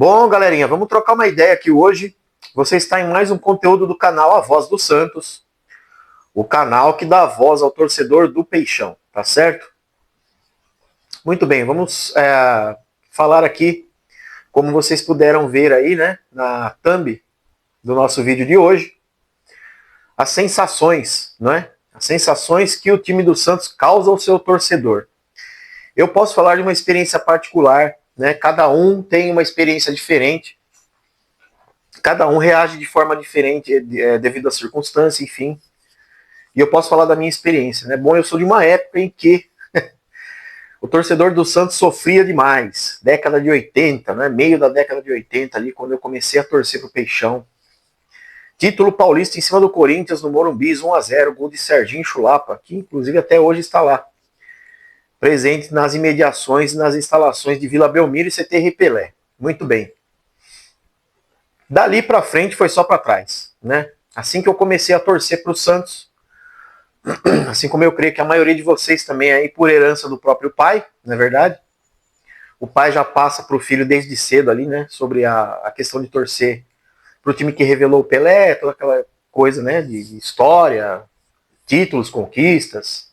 Bom, galerinha, vamos trocar uma ideia aqui hoje. Você está em mais um conteúdo do canal A Voz do Santos, o canal que dá voz ao torcedor do Peixão, tá certo? Muito bem, vamos falar aqui, como vocês puderam ver aí, né, na thumb do nosso vídeo de hoje, as sensações, não é? As sensações que o time do Santos causa ao seu torcedor. Eu posso falar de uma experiência particular, né? Cada um tem uma experiência diferente, cada um reage de forma diferente devido à circunstância, enfim. E eu posso falar da minha experiência, né? Bom, eu sou de uma época em que o torcedor do Santos sofria demais, década de 80, né? Meio da década de 80 ali, quando eu comecei a torcer pro Peixão. Título paulista em cima do Corinthians no Morumbi, 1-0, gol de Serginho Chulapa, que inclusive até hoje está lá, presente nas imediações e nas instalações de Vila Belmiro e CT Pelé. Muito bem. Dali para frente foi só para trás, né? Assim que eu comecei a torcer para o Santos, assim como eu creio que a maioria de vocês também aí por herança do próprio pai, não é verdade? O pai já passa para o filho desde cedo ali, né? Sobre a questão de torcer para o time que revelou o Pelé, toda aquela coisa, né? De história, títulos, conquistas,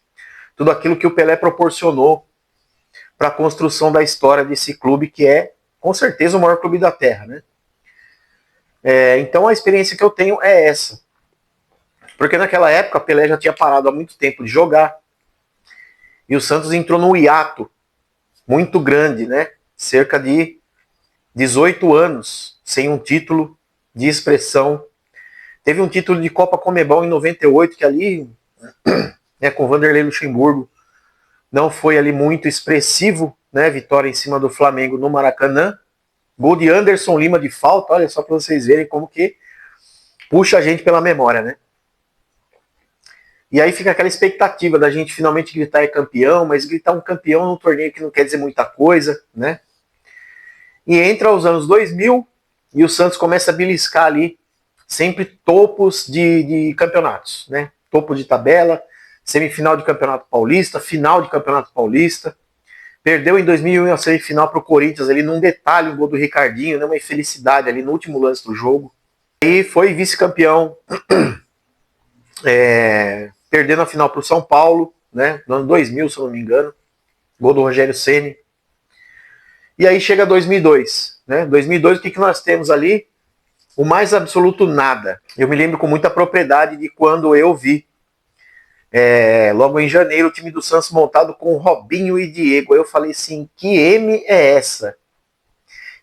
tudo aquilo que o Pelé proporcionou para a construção da história desse clube que é, com certeza, o maior clube da Terra, né? Então a experiência que eu tenho é essa. Porque naquela época, Pelé já tinha parado há muito tempo de jogar. E o Santos entrou num hiato muito grande, né? Cerca de 18 anos sem um título de expressão. Teve um título de Copa Conmebol em 98, que ali, né, com Vanderlei Luxemburgo, não foi ali muito expressivo, né? Vitória em cima do Flamengo no Maracanã. Gol de Anderson Lima de falta, olha só para vocês verem como que puxa a gente pela memória, né? E aí fica aquela expectativa da gente finalmente gritar é campeão, mas gritar um campeão num torneio que não quer dizer muita coisa, né? E entra os anos 2000 e o Santos começa a beliscar ali sempre topos de campeonatos, né? Topo de tabela, semifinal de Campeonato Paulista, final de Campeonato Paulista. Perdeu em 2001 a semifinal para o Corinthians ali num detalhe, o gol do Ricardinho, né? Uma infelicidade ali no último lance do jogo. E foi vice-campeão, perdendo a final para o São Paulo, né? No ano 2000, se eu não me engano. Gol do Rogério Ceni. E aí chega 2002, né? 2002, o que nós temos ali? O mais absoluto nada. Eu me lembro com muita propriedade de quando eu vi, logo em janeiro, o time do Santos montado com Robinho e Diego. Aí eu falei assim, que M é essa?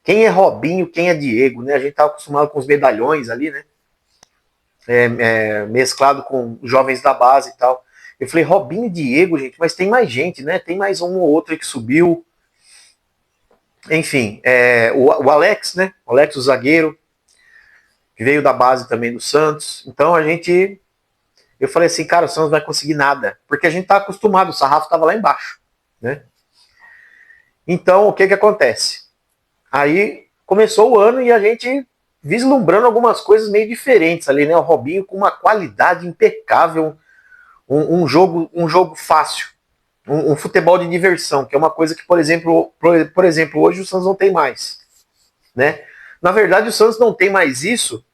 Quem é Robinho, quem é Diego, né? A gente estava acostumado com os medalhões ali, né? Mesclado com jovens da base e tal. Eu falei, Robinho e Diego, gente, mas tem mais gente, né? Tem mais um ou outro que subiu. Enfim, o Alex, né? O Alex, o zagueiro, que veio da base também do Santos. Então eu falei assim, cara, o Santos não vai conseguir nada, porque a gente tá acostumado, o sarrafo tava lá embaixo, né? Então, o que acontece? Aí começou o ano e a gente vislumbrando algumas coisas meio diferentes ali, né? O Robinho com uma qualidade impecável, um jogo fácil, um futebol de diversão, que é uma coisa que, por exemplo, hoje o Santos não tem mais, né? Na verdade, o Santos não tem mais isso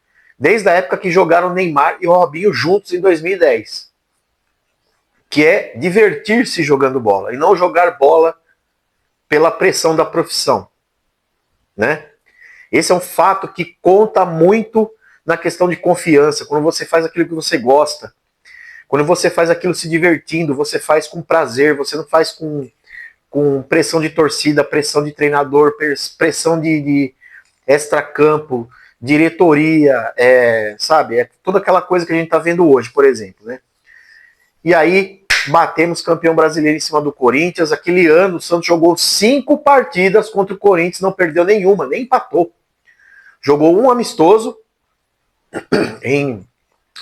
desde a época que jogaram Neymar e o Robinho juntos em 2010, que é divertir-se jogando bola e não jogar bola pela pressão da profissão, né? Esse é um fato que conta muito na questão de confiança, quando você faz aquilo que você gosta, quando você faz aquilo se divertindo, você faz com prazer, você não faz com pressão de torcida, pressão de treinador, pressão de extracampo, diretoria, sabe? É toda aquela coisa que a gente está vendo hoje, por exemplo, né? E aí, batemos campeão brasileiro em cima do Corinthians. Aquele ano, o Santos jogou 5 partidas contra o Corinthians, não perdeu nenhuma, nem empatou. Jogou um amistoso em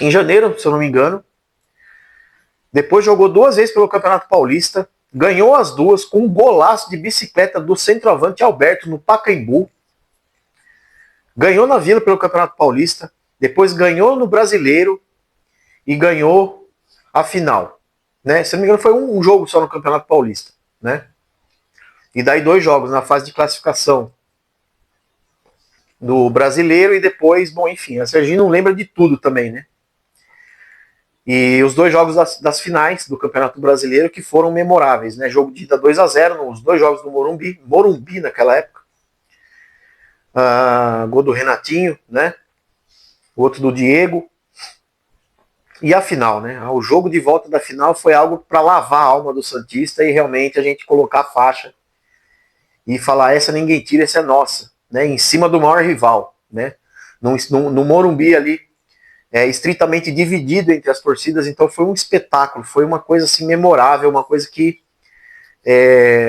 janeiro, se eu não me engano. Depois jogou 2 vezes pelo Campeonato Paulista, ganhou as 2 com um golaço de bicicleta do centroavante Alberto no Pacaembu. Ganhou na Vila pelo Campeonato Paulista, depois ganhou no Brasileiro e ganhou a final, né? Se não me engano, foi um jogo só no Campeonato Paulista, né? E daí 2 jogos na fase de classificação do Brasileiro e depois, bom, enfim, a Serginho não lembra de tudo também, né? E os dois jogos das finais do Campeonato Brasileiro que foram memoráveis, né? Jogo de ida 2-0 nos dois jogos do Morumbi naquela época. Gol do Renatinho, né? O outro do Diego. E a final, né? O jogo de volta da final foi algo para lavar a alma do Santista e realmente a gente colocar a faixa e falar, essa ninguém tira, essa é nossa, né? Em cima do maior rival, né? No Morumbi ali, estritamente dividido entre as torcidas, então foi um espetáculo, foi uma coisa assim memorável, uma coisa que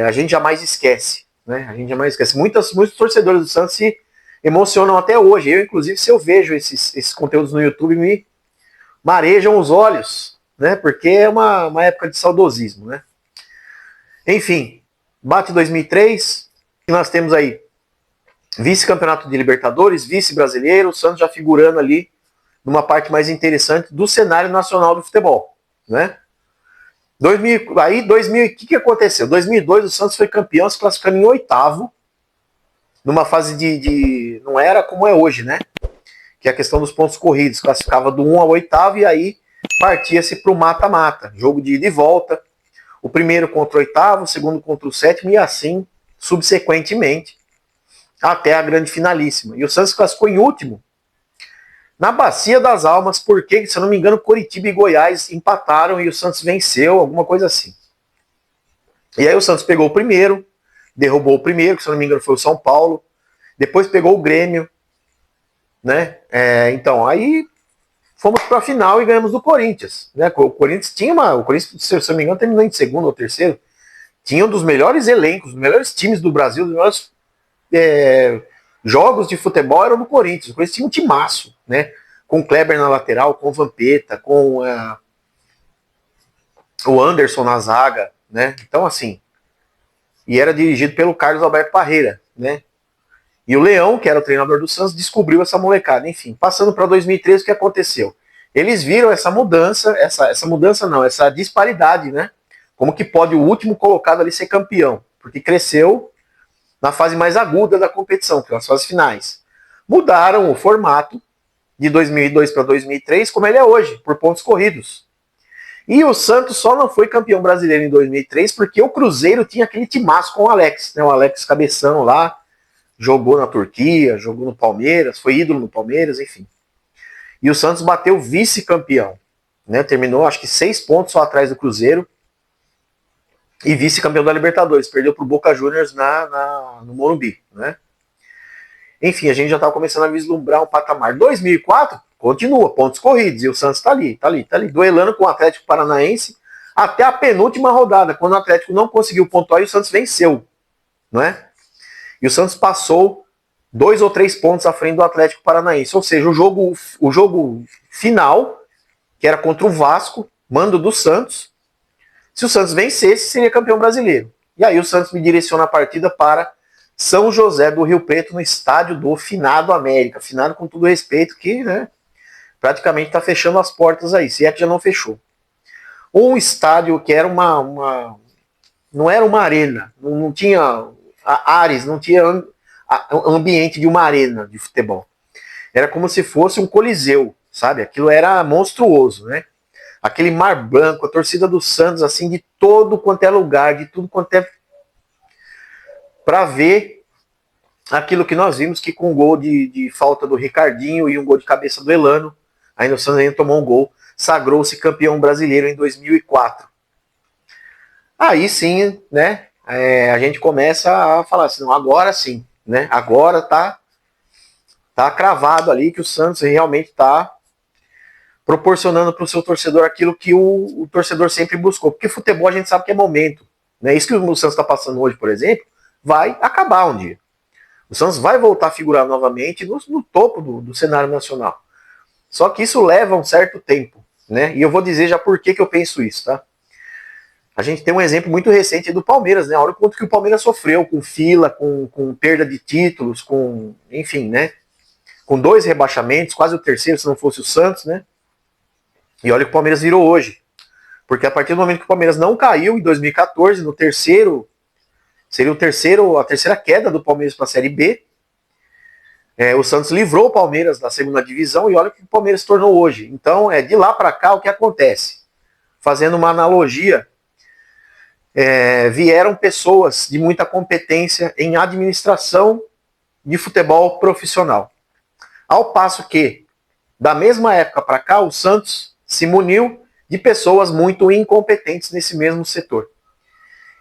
a gente jamais esquece, né? A gente jamais esquece. Muitos torcedores do Santos se emocionam até hoje. Eu, inclusive, se eu vejo esses conteúdos no YouTube, me marejam os olhos, né? Porque é uma época de saudosismo, né? Enfim, bate 2003, e nós temos aí vice-campeonato de Libertadores, vice-brasileiro, o Santos já figurando ali numa parte mais interessante do cenário nacional do futebol, né? 2000, o que aconteceu? 2002 o Santos foi campeão, se classificando em oitavo, numa fase não era como é hoje, né? Que é a questão dos pontos corridos, classificava do 1 ao oitavo e aí partia-se para o mata-mata, jogo de ida e volta, o primeiro contra o oitavo, o segundo contra o sétimo e assim subsequentemente até a grande finalíssima. E o Santos classificou em último na Bacia das Almas, porque, se eu não me engano, Coritiba e Goiás empataram e o Santos venceu, alguma coisa assim. E aí o Santos pegou o primeiro, derrubou o primeiro, que se eu não me engano foi o São Paulo, depois pegou o Grêmio, né? Então, aí fomos para a final e ganhamos do Corinthians, né? O Corinthians, se eu não me engano, terminou em segundo ou terceiro, tinha um dos melhores elencos, dos melhores times do Brasil, dos melhores jogos de futebol eram no Corinthians. O Corinthians tinha um timaço, né? Com o Kleber na lateral, com o Vampeta, com o Anderson na zaga, né? Então, assim, e era dirigido pelo Carlos Alberto Parreira, né? E o Leão, que era o treinador do Santos, descobriu essa molecada. Enfim, passando para 2013, o que aconteceu? Eles viram essa mudança, essa disparidade, né? Como que pode o último colocado ali ser campeão? Porque cresceu na fase mais aguda da competição, que são as fases finais. Mudaram o formato de 2002 para 2003, como ele é hoje, por pontos corridos. E o Santos só não foi campeão brasileiro em 2003 porque o Cruzeiro tinha aquele timaço com o Alex, né? O Alex Cabeção lá, jogou na Turquia, jogou no Palmeiras, foi ídolo no Palmeiras, enfim. E o Santos bateu vice-campeão, né? Terminou, acho que 6 pontos só atrás do Cruzeiro, e vice-campeão da Libertadores, perdeu para o Boca Juniors no Morumbi, né? Enfim, a gente já estava começando a vislumbrar um patamar. 2004, continua, pontos corridos, e o Santos está ali, duelando com o Atlético Paranaense até a penúltima rodada, quando o Atlético não conseguiu pontuar e o Santos venceu, não é? E o Santos passou 2 ou 3 pontos à frente do Atlético Paranaense, ou seja, o jogo final, que era contra o Vasco, mando do Santos, se o Santos vencesse, seria campeão brasileiro. E aí o Santos me direciona a partida para São José do Rio Preto, no estádio do Finado América. Finado com todo respeito, que, né, praticamente está fechando as portas aí, se é que já não fechou. Um estádio que era não era uma arena, não tinha ares, não tinha ambiente de uma arena de futebol. Era como se fosse um coliseu, sabe? Aquilo era monstruoso, né? Aquele mar branco, a torcida do Santos, assim, de todo quanto é lugar, de tudo quanto é... para ver aquilo que nós vimos, que com um gol de falta do Ricardinho e um gol de cabeça do Elano, ainda o Santos ainda tomou um gol, sagrou-se campeão brasileiro em 2004. Aí sim, né, a gente começa a falar assim, não, agora sim, né, agora tá cravado ali que o Santos realmente tá proporcionando para o seu torcedor aquilo que o torcedor sempre buscou. Porque futebol a gente sabe que é momento. Né? Isso que o Santos está passando hoje, por exemplo, vai acabar um dia. O Santos vai voltar a figurar novamente no topo do cenário nacional. Só que isso leva um certo tempo. Né? E eu vou dizer já por que eu penso isso. Tá? A gente tem um exemplo muito recente do Palmeiras. Né? Olha o quanto que o Palmeiras sofreu com fila, com perda de títulos, com, enfim, né? Com 2 rebaixamentos, quase o terceiro se não fosse o Santos, né? E olha o que o Palmeiras virou hoje. Porque a partir do momento que o Palmeiras não caiu, em 2014, no terceiro, seria a terceira queda do Palmeiras para a Série B, O Santos livrou o Palmeiras da segunda divisão e olha o que o Palmeiras se tornou hoje. Então, de lá para cá, o que acontece? Fazendo uma analogia, vieram pessoas de muita competência em administração de futebol profissional. Ao passo que, da mesma época para cá, o Santos se muniu de pessoas muito incompetentes nesse mesmo setor.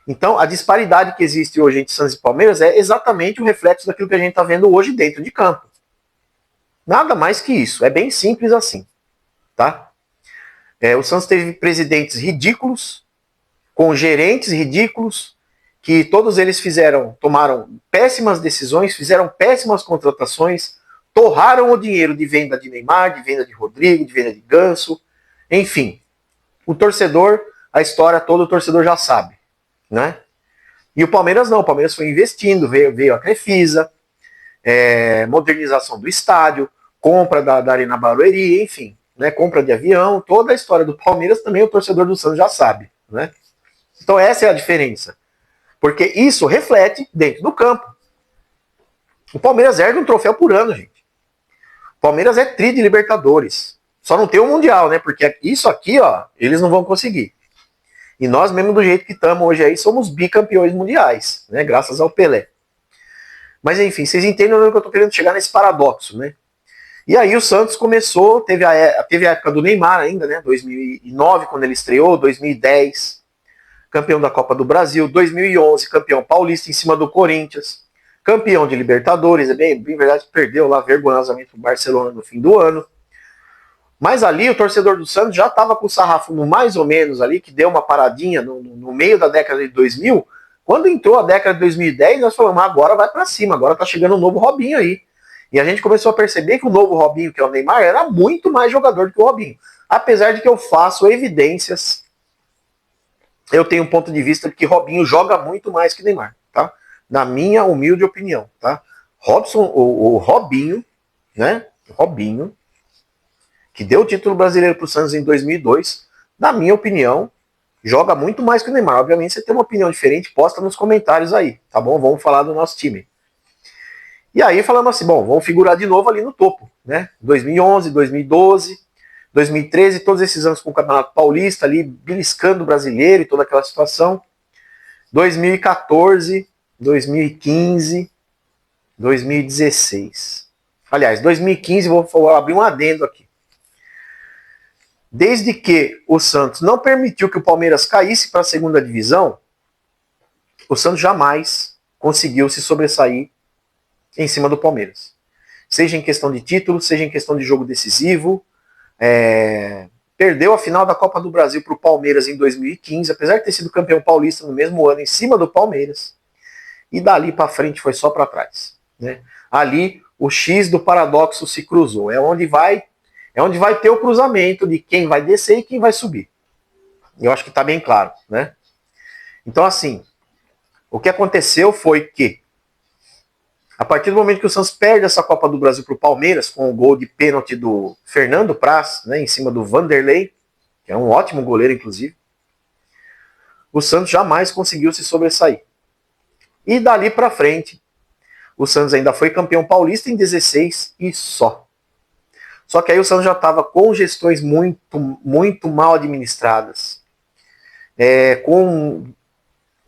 Então, a disparidade que existe hoje entre Santos e Palmeiras é exatamente o reflexo daquilo que a gente está vendo hoje dentro de campo. Nada mais que isso. É bem simples assim. Tá? O Santos teve presidentes ridículos, com gerentes ridículos, que todos eles tomaram péssimas decisões, fizeram péssimas contratações, torraram o dinheiro de venda de Neymar, de venda de Rodrigo, de venda de Ganso, enfim. O torcedor, a história toda o torcedor já sabe. Né? E o Palmeiras não, o Palmeiras foi investindo, veio a Crefisa, modernização do estádio, compra da Arena Barueri, enfim, né, compra de avião, toda a história do Palmeiras também o torcedor do Santos já sabe. Né? Então essa é a diferença, porque isso reflete dentro do campo. O Palmeiras ergue um troféu por ano, gente. O Palmeiras é tri de Libertadores, só não tem o Mundial, né, porque isso aqui, ó, eles não vão conseguir. E nós mesmo do jeito que estamos hoje aí, somos bicampeões mundiais, né? Graças ao Pelé. Mas enfim, vocês entendem onde eu estou querendo chegar nesse paradoxo, né? E aí o Santos começou, teve a época do Neymar ainda, né? 2009, quando ele estreou, 2010, campeão da Copa do Brasil, 2011, campeão paulista em cima do Corinthians, campeão de Libertadores, bem verdade, perdeu lá vergonhosamente o Barcelona no fim do ano. Mas ali o torcedor do Santos já estava com o sarrafo no mais ou menos ali, que deu uma paradinha no meio da década de 2000. Quando entrou a década de 2010, nós falamos, agora vai para cima, agora tá chegando um novo Robinho aí. E a gente começou a perceber que o novo Robinho, que é o Neymar, era muito mais jogador do que o Robinho. Apesar de que eu faço evidências, eu tenho um ponto de vista de que Robinho joga muito mais que Neymar, tá? Na minha humilde opinião, tá? O Robinho, né? Robinho, que deu o título brasileiro para o Santos em 2002, na minha opinião, joga muito mais que o Neymar. Obviamente, você tem uma opinião diferente, posta nos comentários aí, tá bom? Vamos falar do nosso time. E aí falamos assim, bom, vamos figurar de novo ali no topo, né? 2011, 2012, 2013, todos esses anos com o Campeonato Paulista ali, beliscando o brasileiro e toda aquela situação. 2014, 2015, 2016. Aliás, 2015, vou abrir um adendo aqui. Desde que o Santos não permitiu que o Palmeiras caísse para a segunda divisão, o Santos jamais conseguiu se sobressair em cima do Palmeiras. Seja em questão de título, seja em questão de jogo decisivo. Perdeu a final da Copa do Brasil para o Palmeiras em 2015, apesar de ter sido campeão paulista no mesmo ano, em cima do Palmeiras. E dali para frente foi só para trás. Né? Ali o X do paradoxo se cruzou. É onde vai ter o cruzamento de quem vai descer e quem vai subir. Eu acho que está bem claro, né? Então, assim, o que aconteceu foi que, a partir do momento que o Santos perde essa Copa do Brasil para o Palmeiras, com o gol de pênalti do Fernando Praz, né, em cima do Vanderlei, que é um ótimo goleiro, inclusive, o Santos jamais conseguiu se sobressair. E dali para frente, o Santos ainda foi campeão paulista em 16 e só. Só que aí o Santos já estava com gestões muito, muito mal administradas.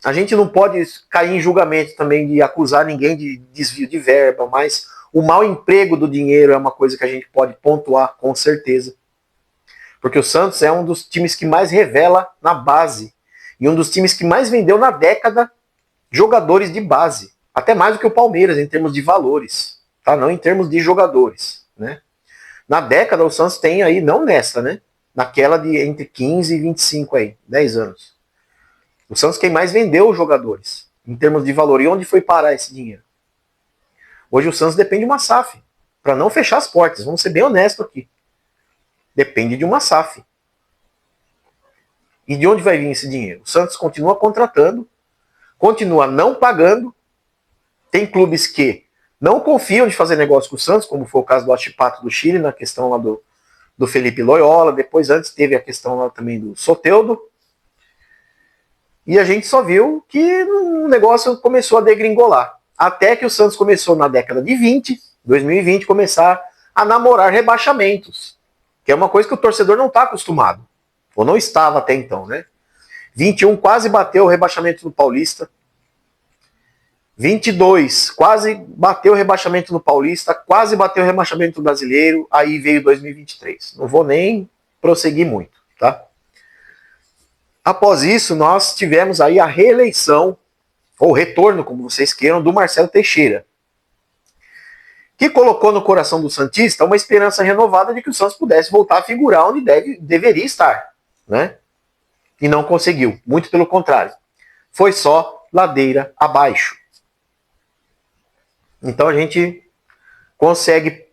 A gente não pode cair em julgamento também de acusar ninguém de desvio de verba, mas o mau emprego do dinheiro é uma coisa que a gente pode pontuar com certeza. Porque o Santos é um dos times que mais revela na base. E um dos times que mais vendeu na década jogadores de base. Até mais do que o Palmeiras em termos de valores. Tá? Não em termos de jogadores, né? Na década, o Santos tem aí, não nessa, né? Naquela de entre 15 e 25 aí, 10 anos. O Santos quem mais vendeu os jogadores, em termos de valor. E onde foi parar esse dinheiro? Hoje o Santos depende de uma SAF, para não fechar as portas. Vamos ser bem honestos aqui. Depende de uma SAF. E de onde vai vir esse dinheiro? O Santos continua contratando, continua não pagando. Tem clubes que não confiam de fazer negócio com o Santos, como foi o caso do Huachipato do Chile, na questão lá do Felipe Loyola. Depois, antes, teve a questão lá também do Soteldo. E a gente só viu que o negócio começou a degringolar. Até que o Santos começou na década de 20, 2020 começar a namorar rebaixamentos, que é uma coisa que o torcedor não está acostumado, ou não estava até então, né? 21 quase bateu o rebaixamento do Paulista. 22 quase bateu o rebaixamento no Paulista, quase bateu o rebaixamento do Brasileiro, aí veio 2023. Não vou nem prosseguir muito, tá? Após isso, nós tivemos aí a reeleição, ou retorno, como vocês queiram, do Marcelo Teixeira, que colocou no coração do santista uma esperança renovada de que o Santos pudesse voltar a figurar onde deveria estar, né? E não conseguiu, muito pelo contrário. Foi só ladeira abaixo. Então a gente consegue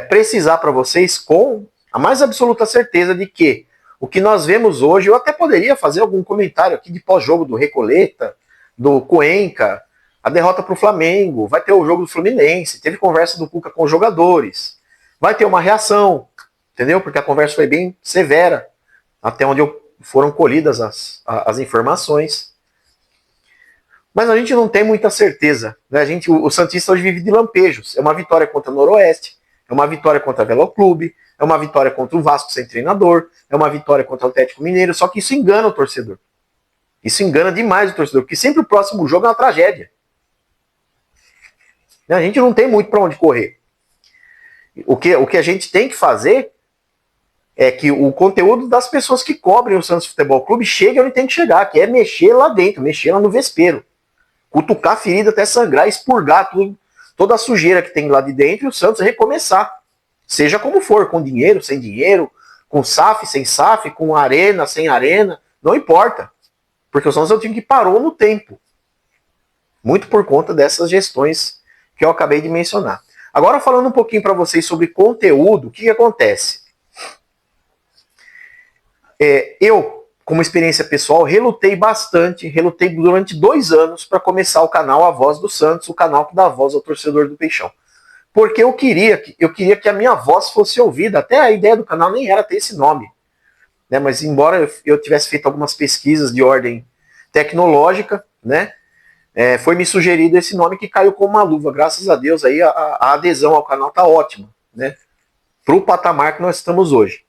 precisar para vocês com a mais absoluta certeza de que o que nós vemos hoje, eu até poderia fazer algum comentário aqui de pós-jogo do Recoleta, do Cuenca, a derrota para o Flamengo, vai ter o jogo do Fluminense, teve conversa do Cuca com os jogadores, vai ter uma reação, entendeu? Porque a conversa foi bem severa, até onde foram colhidas as informações. Mas a gente não tem muita certeza, né? O Santista hoje vive de lampejos. É uma vitória contra o Noroeste, é uma vitória contra o Velo Clube, é uma vitória contra o Vasco sem treinador, é uma vitória contra o Atlético Mineiro, só que isso engana o torcedor. Isso engana demais o torcedor, porque sempre o próximo jogo é uma tragédia. A gente não tem muito para onde correr. O que a gente tem que fazer é que o conteúdo das pessoas que cobrem o Santos Futebol Clube chegue onde tem que chegar, que é mexer lá dentro, mexer lá no vespeiro. Cutucar a ferida até sangrar, expurgar toda a sujeira que tem lá de dentro e o Santos recomeçar. Seja como for, com dinheiro, sem dinheiro, com SAF, sem SAF, com arena, sem arena, não importa. Porque o Santos é um time que parou no tempo. Muito por conta dessas gestões que eu acabei de mencionar. Agora falando um pouquinho para vocês sobre conteúdo, o que acontece? Eu, como experiência pessoal, relutei durante 2 anos para começar o canal A Voz do Santos, o canal que dá voz ao torcedor do Peixão. Porque eu queria que a minha voz fosse ouvida. Até a ideia do canal nem era ter esse nome, né? Mas embora eu tivesse feito algumas pesquisas de ordem tecnológica, né? Foi me sugerido esse nome que caiu como uma luva. Graças a Deus aí a adesão ao canal tá ótima, né? Para o patamar que nós estamos hoje.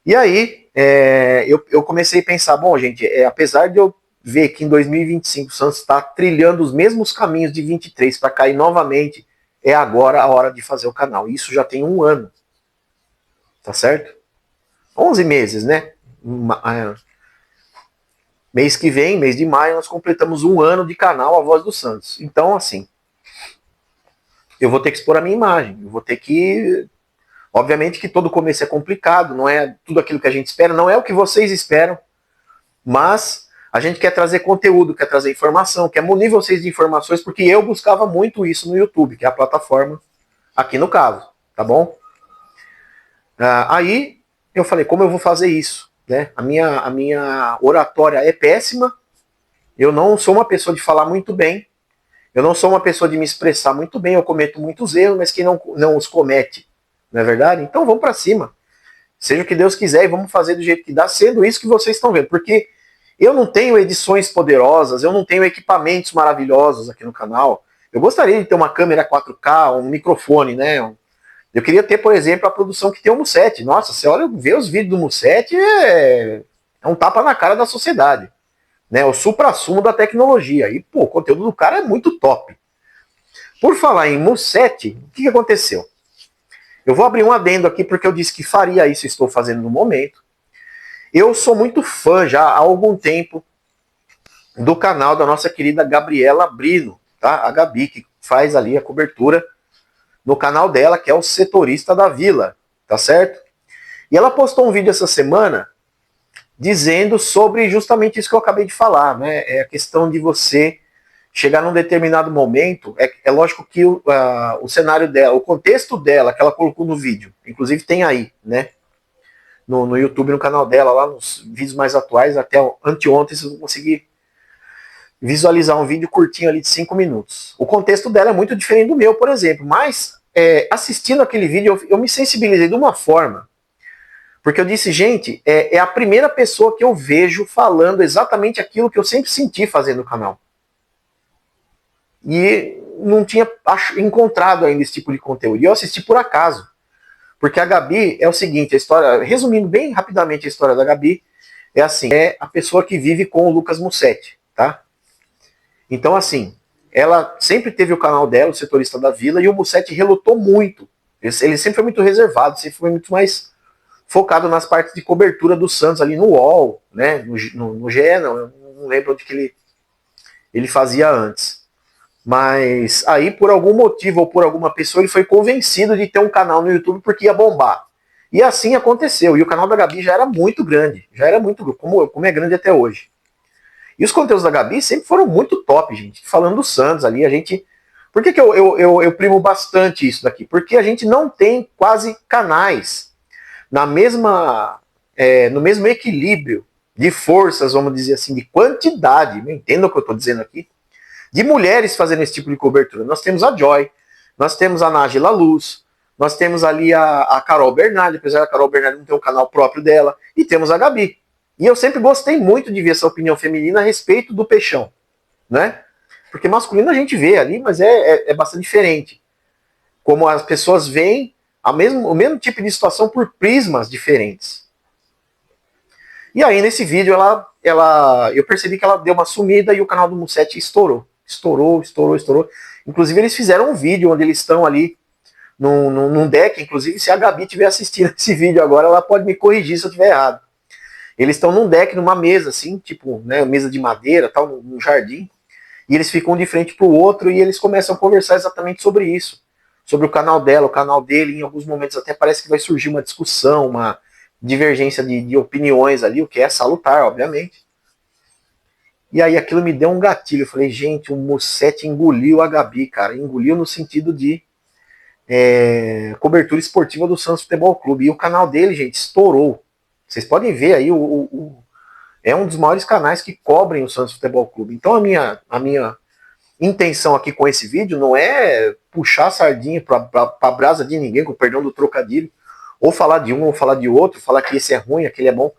E aí, eu comecei a pensar, bom, gente, apesar de eu ver que em 2025 o Santos está trilhando os mesmos caminhos de 23 para cair novamente, é agora a hora de fazer o canal. Isso já tem 1 ano. Tá certo? 11 meses, né? Mês que vem, mês de maio, nós completamos 1 ano de canal A Voz do Santos. Então, assim, eu vou ter que expor a minha imagem. Eu vou ter que... Obviamente que todo começo é complicado, não é tudo aquilo que a gente espera, não é o que vocês esperam, mas a gente quer trazer conteúdo, quer trazer informação, quer munir vocês de informações, porque eu buscava muito isso no YouTube, que é a plataforma aqui no caso, tá bom? Aí eu falei, como eu vou fazer isso? Né? A minha oratória é péssima, eu não sou uma pessoa de falar muito bem, eu não sou uma pessoa de me expressar muito bem, eu cometo muitos erros, mas quem não os comete, não é verdade? Então vamos para cima. Seja o que Deus quiser e vamos fazer do jeito que dá, sendo isso que vocês estão vendo. Porque eu não tenho edições poderosas, eu não tenho equipamentos maravilhosos aqui no canal. Eu gostaria de ter uma câmera 4K, um microfone, né? Eu queria ter, por exemplo, a produção que tem o Musset. Nossa, você olha, vê os vídeos do Musset, é um tapa na cara da sociedade. Né? O supra-sumo da tecnologia. E, pô, o conteúdo do cara é muito top. Por falar em Musset, o que aconteceu? Eu vou abrir um adendo aqui porque eu disse que faria isso e estou fazendo no momento. Eu sou muito fã já há algum tempo do canal da nossa querida Gabriela Brino, tá? A Gabi, que faz ali a cobertura no canal dela, que é o Setorista da Vila, tá certo? E ela postou um vídeo essa semana dizendo sobre justamente isso que eu acabei de falar, né? É a questão de você chegar num determinado momento, é lógico que o cenário dela, o contexto dela, que ela colocou no vídeo, inclusive tem aí, né, no YouTube, no canal dela, lá nos vídeos mais atuais, até anteontem vocês vão conseguir visualizar um vídeo curtinho ali de 5 minutos. O contexto dela é muito diferente do meu, por exemplo, mas assistindo aquele vídeo, eu me sensibilizei de uma forma, porque eu disse, gente, é a primeira pessoa que eu vejo falando exatamente aquilo que eu sempre senti fazendo no canal. E não tinha encontrado ainda esse tipo de conteúdo. E eu assisti por acaso. Porque a Gabi é o seguinte, a história, resumindo bem rapidamente a história da Gabi, é assim, é a pessoa que vive com o Lucas Mussetti, tá? Então, assim, ela sempre teve o canal dela, o Setorista da Vila, e o Mussetti relutou muito. Ele sempre foi muito reservado, sempre foi muito mais focado nas partes de cobertura do Santos ali no UOL, né? No GE, não, eu não lembro onde que ele fazia antes. Mas aí, por algum motivo ou por alguma pessoa, ele foi convencido de ter um canal no YouTube porque ia bombar. E assim aconteceu. E o canal da Gabi já era muito grande. Já era muito grande, como é grande até hoje. E os conteúdos da Gabi sempre foram muito top, gente. Falando do Santos ali, a gente. Por que eu primo bastante isso daqui? Porque a gente não tem quase canais na mesma, no mesmo equilíbrio de forças, vamos dizer assim, de quantidade. Entenda o que eu estou dizendo aqui, de mulheres fazendo esse tipo de cobertura. Nós temos a Joy, nós temos a Nájila Luz, nós temos ali a Carol Bernardi, apesar da Carol Bernardi não ter um canal próprio dela, e temos a Gabi. E eu sempre gostei muito de ver essa opinião feminina a respeito do Peixão, né? Porque masculino a gente vê ali, mas é bastante diferente. Como as pessoas veem o mesmo tipo de situação por prismas diferentes. E aí nesse vídeo eu percebi que ela deu uma sumida e o canal do Mussetti estourou. Estourou. Inclusive eles fizeram um vídeo onde eles estão ali num deck. Inclusive se a Gabi estiver assistindo esse vídeo agora, ela pode me corrigir se eu estiver errado. Eles estão num deck, numa mesa assim, tipo, né, mesa de madeira, tal, num jardim. E eles ficam de frente para o outro e eles começam a conversar exatamente sobre isso. Sobre o canal dela, o canal dele. Em alguns momentos até parece que vai surgir uma discussão, uma divergência de opiniões ali, o que é salutar, obviamente. E aí aquilo me deu um gatilho. Eu falei, gente, o Mussetti engoliu a Gabi, cara. Engoliu no sentido de cobertura esportiva do Santos Futebol Clube. E o canal dele, gente, estourou. Vocês podem ver aí, é um dos maiores canais que cobrem o Santos Futebol Clube. Então a minha intenção aqui com esse vídeo não é puxar a sardinha pra brasa de ninguém, com o perdão do trocadilho, ou falar de um ou falar de outro, falar que esse é ruim, aquele é bom.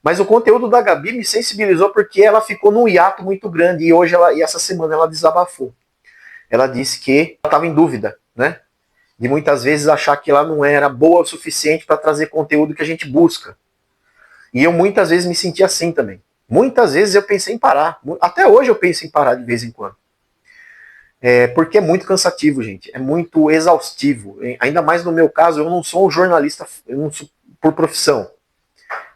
Mas o conteúdo da Gabi me sensibilizou porque ela ficou num hiato muito grande e hoje e essa semana ela desabafou. Ela disse que ela estava em dúvida, né? De muitas vezes achar que ela não era boa o suficiente para trazer conteúdo que a gente busca. E eu muitas vezes me senti assim também. Muitas vezes eu pensei em parar. Até hoje eu penso em parar de vez em quando. Porque é muito cansativo, gente. É muito exaustivo. Ainda mais no meu caso, eu não sou um jornalista, eu não sou por profissão.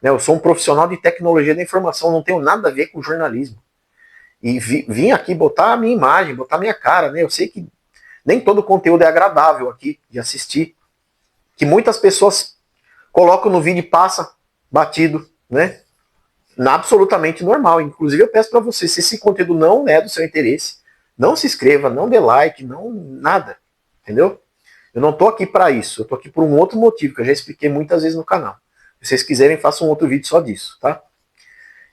Eu sou um profissional de tecnologia da informação, não tenho nada a ver com jornalismo. E vim aqui botar a minha imagem, botar a minha cara, né? Eu sei que nem todo conteúdo é agradável aqui de assistir. Que muitas pessoas colocam no vídeo e passa batido, né? Absolutamente normal. Inclusive eu peço para você, se esse conteúdo não é do seu interesse, não se inscreva, não dê like, não nada, entendeu? Eu não tô aqui para isso, eu tô aqui por um outro motivo que eu já expliquei muitas vezes no canal. Se vocês quiserem, façam um outro vídeo só disso, tá?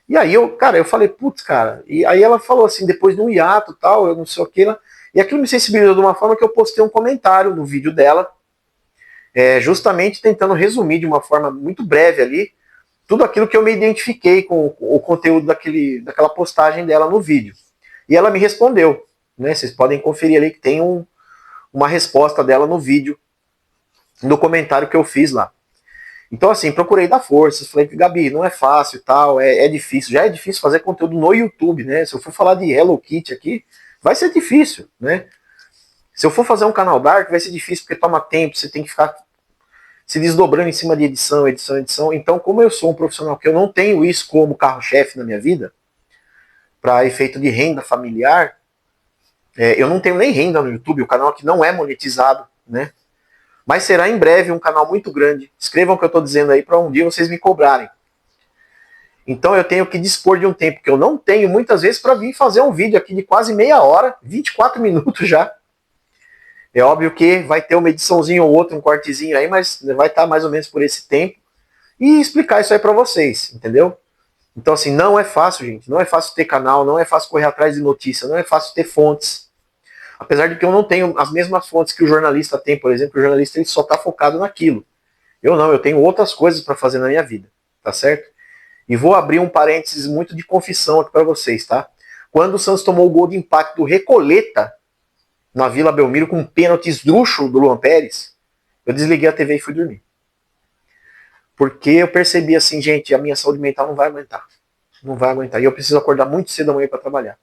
E aí eu falei, putz, cara, e aí ela falou assim, depois de um hiato tal, eu não sei o que lá, e aquilo me sensibilizou de uma forma que eu postei um comentário no vídeo dela, justamente tentando resumir de uma forma muito breve ali, tudo aquilo que eu me identifiquei com o conteúdo daquela postagem dela no vídeo. E ela me respondeu, né? Vocês podem conferir ali que tem uma resposta dela no vídeo, no comentário que eu fiz lá. Então, assim, procurei dar força. Falei que, Gabi, não é fácil e tal, é difícil. Já é difícil fazer conteúdo no YouTube, né? Se eu for falar de Hello Kitty aqui, vai ser difícil, né? Se eu for fazer um canal dark, vai ser difícil porque toma tempo, você tem que ficar se desdobrando em cima de edição. Então, como eu sou um profissional que eu não tenho isso como carro-chefe na minha vida, para efeito de renda familiar, eu não tenho nem renda no YouTube, o canal aqui não é monetizado, né? Mas será em breve um canal muito grande. Escrevam o que eu estou dizendo aí para um dia vocês me cobrarem. Então eu tenho que dispor de um tempo que eu não tenho muitas vezes para vir fazer um vídeo aqui de quase meia hora, 24 minutos já. É óbvio que vai ter uma ediçãozinha ou outra, um cortezinho aí, mas vai estar mais ou menos por esse tempo. E explicar isso aí para vocês, entendeu? Então assim, não é fácil, gente. Não é fácil ter canal, não é fácil correr atrás de notícia, não é fácil ter fontes. Apesar de que eu não tenho as mesmas fontes que o jornalista tem, por exemplo, o jornalista ele só está focado naquilo. Eu não, eu tenho outras coisas para fazer na minha vida, tá certo? E vou abrir um parênteses muito de confissão aqui para vocês, tá? Quando o Santos tomou o gol de empate do Recoleta, na Vila Belmiro com um pênalti esdrúxulo do Luan Pérez, eu desliguei a TV e fui dormir. Porque eu percebi assim, gente, a minha saúde mental não vai aguentar. Não vai aguentar. E eu preciso acordar muito cedo amanhã para trabalhar.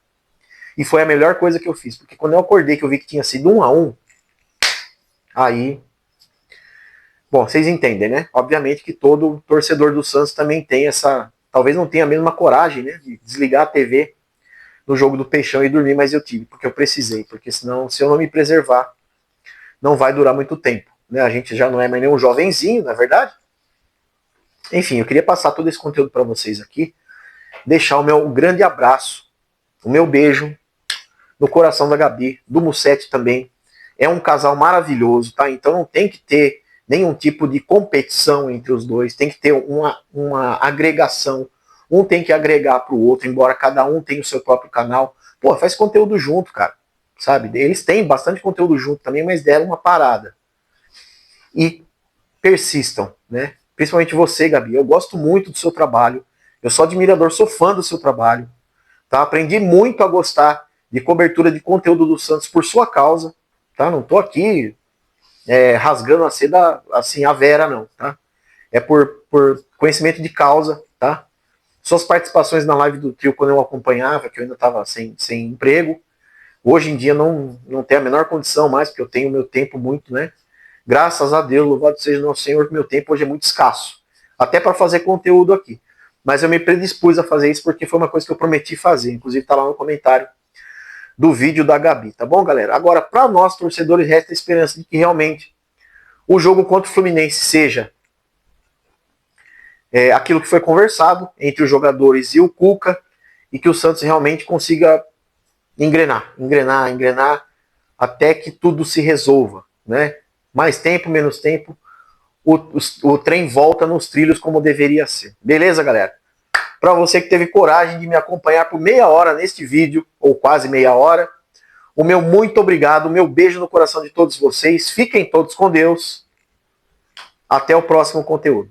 E foi a melhor coisa que eu fiz. Porque quando eu acordei, que eu vi que tinha sido 1-1, aí... Bom, vocês entendem, né? Obviamente que todo torcedor do Santos também tem essa... Talvez não tenha a mesma coragem, né? De desligar a TV no jogo do Peixão e dormir, mas eu tive. Porque eu precisei. Porque senão, se eu não me preservar, não vai durar muito tempo. Né? A gente já não é mais nem um jovenzinho, na é verdade? Enfim, eu queria passar todo esse conteúdo para vocês aqui. Deixar o meu grande abraço, o meu beijo no coração da Gabi, do Mussete também. É um casal maravilhoso, tá? Então não tem que ter nenhum tipo de competição entre os dois, tem que ter uma agregação. Um tem que agregar para o outro, embora cada um tenha o seu próprio canal. Pô, faz conteúdo junto, cara. Sabe? Eles têm bastante conteúdo junto também, mas deram uma parada. E persistam, né? Principalmente você, Gabi. Eu gosto muito do seu trabalho. Eu sou admirador, sou fã do seu trabalho. Tá? Aprendi muito a gostar de cobertura de conteúdo do Santos por sua causa. Tá? Não tô aqui rasgando a seda assim a Vera, não. Tá? É por conhecimento de causa. Tá? Suas participações na live do trio, quando eu acompanhava, que eu ainda estava sem emprego. Hoje em dia não tenho a menor condição mais, porque eu tenho meu tempo muito, né? Graças a Deus, louvado seja nosso Senhor, que meu tempo hoje é muito escasso. Até para fazer conteúdo aqui. Mas eu me predispus a fazer isso porque foi uma coisa que eu prometi fazer. Inclusive está lá no comentário do vídeo da Gabi. Tá bom, galera? Agora, para nós, torcedores, resta a esperança de que realmente o jogo contra o Fluminense seja aquilo que foi conversado entre os jogadores e o Cuca, e que o Santos realmente consiga engrenar, até que tudo se resolva, né? Mais tempo, menos tempo, o trem volta nos trilhos como deveria ser. Beleza, galera? Para você que teve coragem de me acompanhar por meia hora neste vídeo, ou quase meia hora, o meu muito obrigado, o meu beijo no coração de todos vocês. Fiquem todos com Deus. Até o próximo conteúdo.